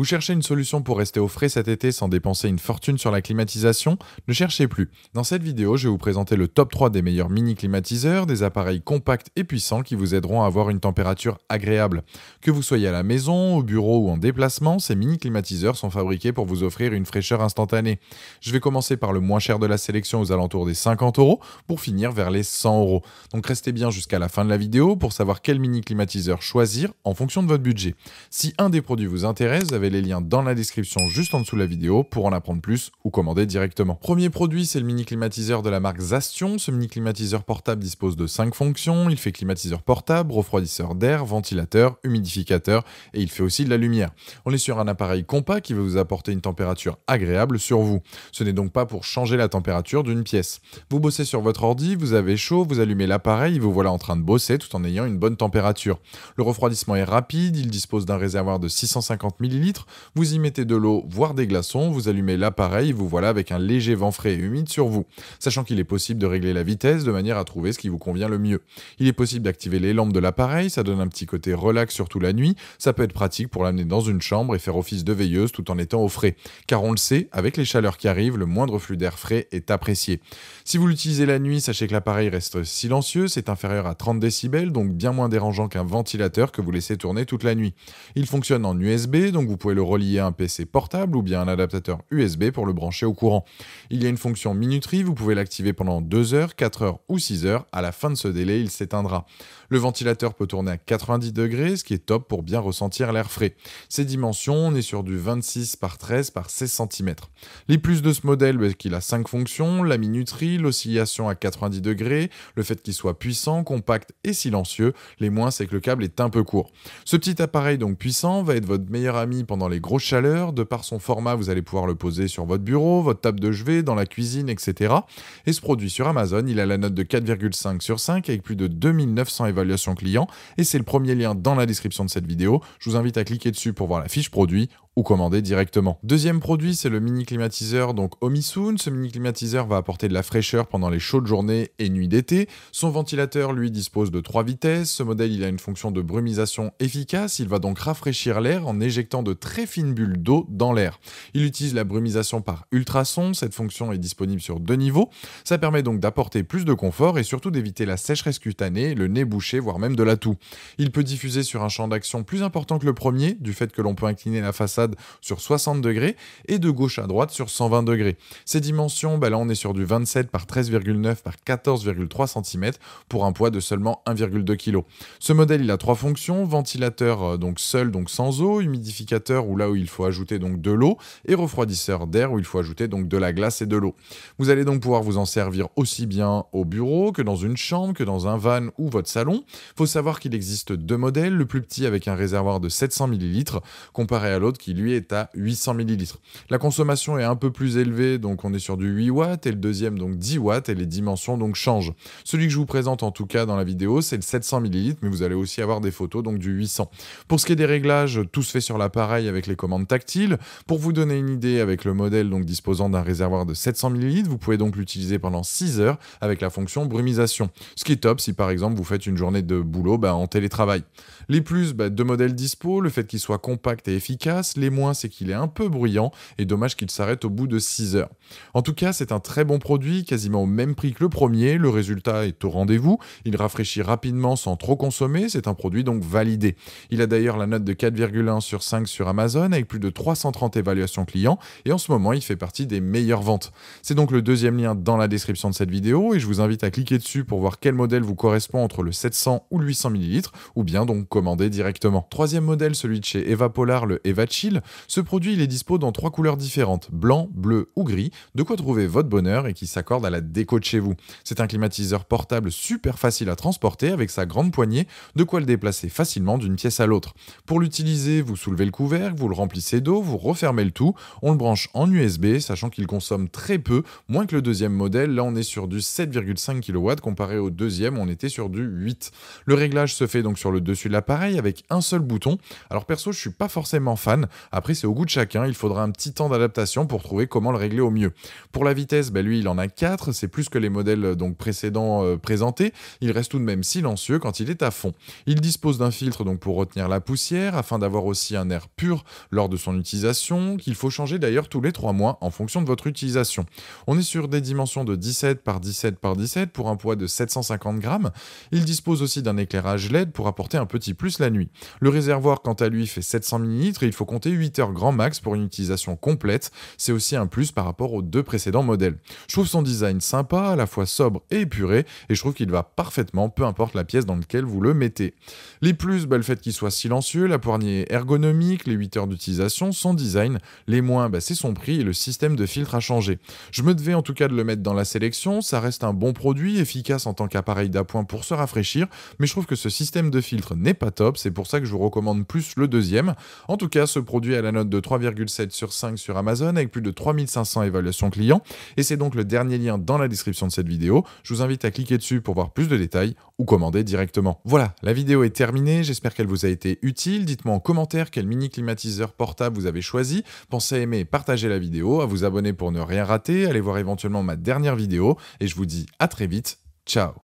Vous cherchez une solution pour rester au frais cet été sans dépenser une fortune sur la climatisation? Ne cherchez plus. Dans cette vidéo, je vais vous présenter le top 3 des meilleurs mini-climatiseurs, des appareils compacts et puissants qui vous aideront à avoir une température agréable. Que vous soyez à la maison, au bureau ou en déplacement, ces mini-climatiseurs sont fabriqués pour vous offrir une fraîcheur instantanée. Je vais commencer par le moins cher de la sélection aux alentours des 50 € pour finir vers les 100 €. Donc restez bien jusqu'à la fin de la vidéo pour savoir quel mini-climatiseur choisir en fonction de votre budget. Si un des produits vous intéresse, vous avez les liens dans la description juste en dessous de la vidéo pour en apprendre plus ou commander directement. Premier produit, c'est le mini climatiseur de la marque Zastion. Ce mini climatiseur portable dispose de 5 fonctions. Il fait climatiseur portable, refroidisseur d'air, ventilateur, humidificateur et il fait aussi de la lumière. On est sur un appareil compact qui va vous apporter une température agréable sur vous. Ce n'est donc pas pour changer la température d'une pièce. Vous bossez sur votre ordi, vous avez chaud, vous allumez l'appareil et vous voilà en train de bosser tout en ayant une bonne température. Le refroidissement est rapide, il dispose d'un réservoir de 650 ml. Vous y mettez de l'eau, voire des glaçons, vous allumez l'appareil et vous voilà avec un léger vent frais et humide sur vous. Sachant qu'il est possible de régler la vitesse de manière à trouver ce qui vous convient le mieux. Il est possible d'activer les lampes de l'appareil, ça donne un petit côté relax surtout la nuit. Ça peut être pratique pour l'amener dans une chambre et faire office de veilleuse tout en étant au frais. Car on le sait, avec les chaleurs qui arrivent, le moindre flux d'air frais est apprécié. Si vous l'utilisez la nuit, sachez que l'appareil reste silencieux, c'est inférieur à 30 décibels, donc bien moins dérangeant qu'un ventilateur que vous laissez tourner toute la nuit. Il fonctionne en USB, donc vous pouvez le relier à un PC portable ou bien un adaptateur USB pour le brancher au courant. Il y a une fonction minuterie, vous pouvez l'activer pendant 2 heures, 4 heures ou 6 heures. À la fin de ce délai, il s'éteindra. Le ventilateur peut tourner à 90 degrés, ce qui est top pour bien ressentir l'air frais. Ses dimensions, on est sur du 26 par 13 par 16 cm. Les plus de ce modèle, c'est qu'il a 5 fonctions, la minuterie, l'oscillation à 90 degrés, le fait qu'il soit puissant, compact et silencieux. Les moins, c'est que le câble est un peu court. Ce petit appareil donc puissant va être votre meilleur ami pendant les grosses chaleurs. De par son format, vous allez pouvoir le poser sur votre bureau, votre table de chevet, dans la cuisine, etc. Et ce produit sur Amazon, il a la note de 4,5 sur 5 avec plus de 2900 évaluations clients. Et c'est le premier lien dans la description de cette vidéo. Je vous invite à cliquer dessus pour voir la fiche produit ou commander directement. Deuxième produit, c'est le mini climatiseur donc Omisun. Ce mini climatiseur va apporter de la fraîcheur pendant les chaudes journées et nuits d'été. Son ventilateur, lui, dispose de 3 vitesses. Ce modèle, il a une fonction de brumisation efficace. Il va donc rafraîchir l'air en éjectant de très fines bulles d'eau dans l'air. Il utilise la brumisation par ultrasons. Cette fonction est disponible sur 2 niveaux. Ça permet donc d'apporter plus de confort et surtout d'éviter la sécheresse cutanée, le nez bouché, voire même de la toux. Il peut diffuser sur un champ d'action plus important que le premier, du fait que l'on peut incliner la façade sur 60 degrés et de gauche à droite sur 120 degrés. Ces dimensions, là on est sur du 27 par 13,9 par 14,3 cm pour un poids de seulement 1,2 kg. Ce modèle, il a 3 fonctions, ventilateur donc seul, donc sans eau, humidificateur ou là où il faut ajouter donc de l'eau et refroidisseur d'air où il faut ajouter donc de la glace et de l'eau. Vous allez donc pouvoir vous en servir aussi bien au bureau que dans une chambre, que dans un van ou votre salon. Il faut savoir qu'il existe 2 modèles, le plus petit avec un réservoir de 700 ml comparé à l'autre qui lui est à 800 ml. La consommation est un peu plus élevée, donc on est sur du 8 watts et le deuxième donc 10 watts et les dimensions donc changent. Celui que je vous présente en tout cas dans la vidéo, c'est le 700 ml, mais vous allez aussi avoir des photos donc du 800. Pour ce qui est des réglages, tout se fait sur l'appareil avec les commandes tactiles. Pour vous donner une idée, avec le modèle donc disposant d'un réservoir de 700 ml, vous pouvez donc l'utiliser pendant 6 heures avec la fonction brumisation. Ce qui est top si par exemple vous faites une journée de boulot en télétravail. Les plus, 2 modèles dispo, le fait qu'il soit compact et efficace. Les moins, c'est qu'il est un peu bruyant et dommage qu'il s'arrête au bout de 6 heures. En tout cas, c'est un très bon produit, quasiment au même prix que le premier. Le résultat est au rendez-vous. Il rafraîchit rapidement sans trop consommer. C'est un produit donc validé. Il a d'ailleurs la note de 4,1 sur 5 sur Amazon avec plus de 330 évaluations clients et en ce moment, il fait partie des meilleures ventes. C'est donc le deuxième lien dans la description de cette vidéo et je vous invite à cliquer dessus pour voir quel modèle vous correspond entre le 700 ou le 800 ml ou bien donc commander directement. Troisième modèle, celui de chez Evapolar, le EvaChill. Ce produit, il est dispo dans 3 couleurs différentes, blanc, bleu ou gris, de quoi trouver votre bonheur et qui s'accorde à la déco de chez vous. C'est un climatiseur portable super facile à transporter avec sa grande poignée, de quoi le déplacer facilement d'une pièce à l'autre. Pour l'utiliser, vous soulevez le couvercle, vous le remplissez d'eau, vous refermez le tout, on le branche en USB, sachant qu'il consomme très peu, moins que le deuxième modèle. Là, on est sur du 7,5 kW comparé au deuxième, on était sur du 8. Le réglage se fait donc sur le dessus de l'appareil avec un seul bouton. Alors perso, je suis pas forcément fan. Après, c'est au goût de chacun, il faudra un petit temps d'adaptation pour trouver comment le régler au mieux. Pour la vitesse, lui, il en a 4, c'est plus que les modèles donc précédents présentés. Il reste tout de même silencieux quand il est à fond. Il dispose d'un filtre donc pour retenir la poussière, afin d'avoir aussi un air pur lors de son utilisation, qu'il faut changer d'ailleurs tous les 3 mois en fonction de votre utilisation. On est sur des dimensions de 17 par 17 par 17 pour un poids de 750 grammes. Il dispose aussi d'un éclairage LED pour apporter un petit plus la nuit. Le réservoir, quant à lui, fait 700 ml et il faut compter 8 heures grand max pour une utilisation complète. C'est aussi un plus par rapport aux 2 précédents modèles. Je trouve son design sympa, à la fois sobre et épuré, et je trouve qu'il va parfaitement, peu importe la pièce dans laquelle vous le mettez. Les plus, le fait qu'il soit silencieux, la poignée ergonomique, les 8 heures d'utilisation, son design. Les moins, c'est son prix et le système de filtre à changer. Je me devais en tout cas de le mettre dans la sélection, ça reste un bon produit, efficace en tant qu'appareil d'appoint pour se rafraîchir, mais je trouve que ce système de filtre n'est pas top, c'est pour ça que je vous recommande plus le deuxième. En tout cas, ce produit a la note de 3,7 sur 5 sur Amazon, avec plus de 3500 évaluations clients, et c'est donc le dernier lien dans la description de cette vidéo. Je vous invite à cliquer dessus pour voir plus de détails ou commander directement. Voilà, la vidéo est terminée, j'espère qu'elle vous a été utile. Dites-moi en commentaire quel mini climatiseur portable vous avez choisi. Pensez à aimer et partager la vidéo, à vous abonner pour ne rien rater, allez voir éventuellement ma dernière vidéo, et je vous dis à très vite, ciao.